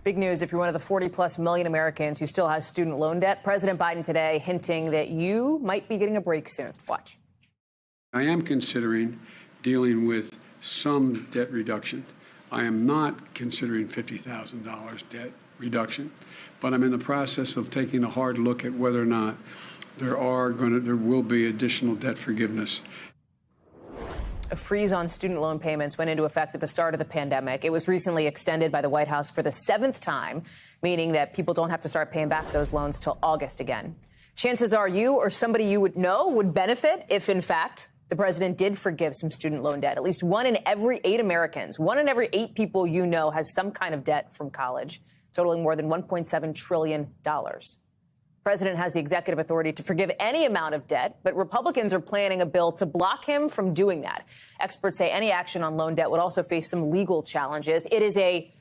Big news if you're one of the 40-plus million Americans who still has student loan debt. President Biden today hinting that you might be getting a break soon. Watch. I am considering dealing with some debt reduction. I am not considering $50,000 debt reduction, but I'm in the process of taking a hard look at whether or not there will be additional debt forgiveness. A freeze on student loan payments went into effect at the start of the pandemic. It was recently extended by the White House for the 7th time, meaning that people don't have to start paying back those loans till August again. Chances are you or somebody you would know would benefit if, in fact, the president did forgive some student loan debt. At least 1 in every 8 Americans, 1 in every 8 people you know has some kind of debt from college, totaling more than $1.7 trillion. The president has the executive authority to forgive any amount of debt, but Republicans are planning a bill to block him from doing that. Experts say any action on loan debt would also face some legal challenges. It is a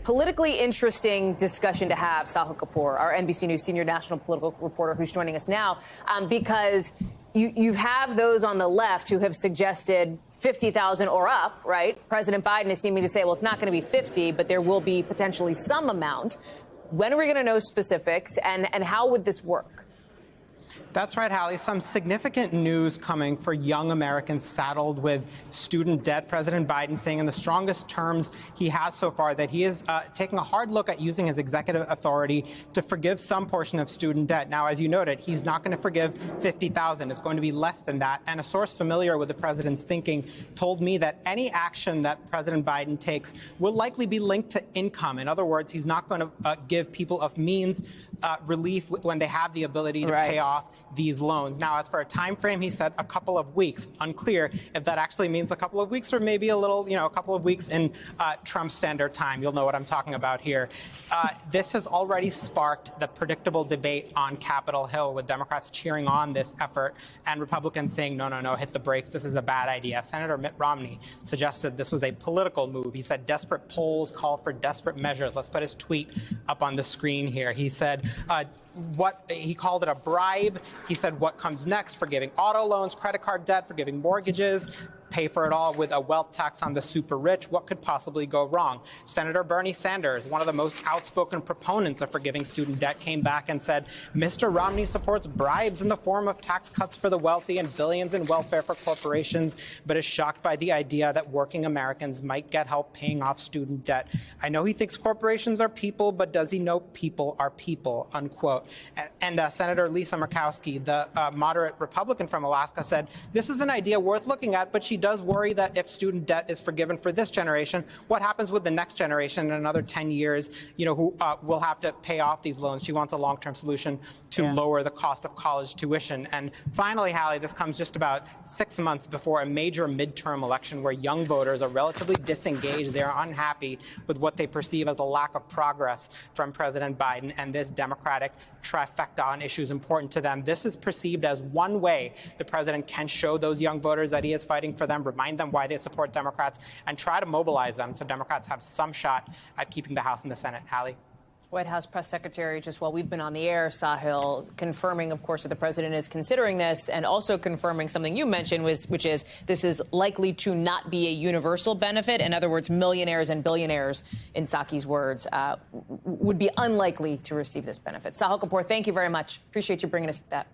politically interesting discussion to have, Sahil Kapoor, our NBC News senior national political reporter who's joining us now, because you have those on the left who have suggested 50,000 or up, right? President Biden is seeming to say, well, it's not going to be 50, but there will be potentially some amount. When are we going to know specifics, and how would this work? That's right, Hallie. Some significant news coming for young Americans saddled with student debt. President Biden saying in the strongest terms he has so far that he is taking a hard look at using his executive authority to forgive some portion of student debt. Now, as you noted, he's not going to forgive $50,000. It's going to be less than that. And a source familiar with the president's thinking told me that any action that President Biden takes will likely be linked to income. In other words, he's not going to give people of means relief when they have the ability to pay off these loans. Now, as for a time frame, he said a couple of weeks. Unclear if that actually means a couple of weeks or maybe a couple of weeks in Trump standard time. You'll know what I'm talking about here. This has already sparked the predictable debate on Capitol Hill, with Democrats cheering on this effort and Republicans saying, no, hit the brakes. This is a bad idea. Senator Mitt Romney suggested this was a political move. He said desperate polls call for desperate measures. Let's put his tweet up on the screen here. He said, he called it a bribe. He said what comes next: forgiving auto loans, credit card debt, forgiving mortgages, pay for it all with a wealth tax on the super rich. What could possibly go wrong? Senator Bernie Sanders, one of the most outspoken proponents of forgiving student debt, came back and said Mr. Romney supports bribes in the form of tax cuts for the wealthy and billions in welfare for corporations, but is shocked by the idea that working Americans might get help paying off student debt. I know he thinks corporations are people, but does he know people are people, unquote. And Senator Lisa Murkowski, the moderate Republican from Alaska, said this is an idea worth looking at, but she does worry that if student debt is forgiven for this generation, what happens with the next generation in another 10 years, who will have to pay off these loans? She wants a long-term solution to lower the cost of college tuition. And finally, Hallie, this comes just about 6 months before a major midterm election where young voters are relatively disengaged. They're unhappy with what they perceive as a lack of progress from President Biden and this Democratic trifecta on issues important to them. This is perceived as one way the president can show those young voters that he is fighting for them, remind them why they support Democrats, and try to mobilize them so Democrats have some shot at keeping the House and the Senate. Hallie? White House Press Secretary, just while we've been on the air, Sahil, confirming, of course, that the president is considering this, and also confirming something you mentioned, which is this is likely to not be a universal benefit. In other words, millionaires and billionaires, in Psaki's words, would be unlikely to receive this benefit. Sahil Kapoor, thank you very much. Appreciate you bringing us that.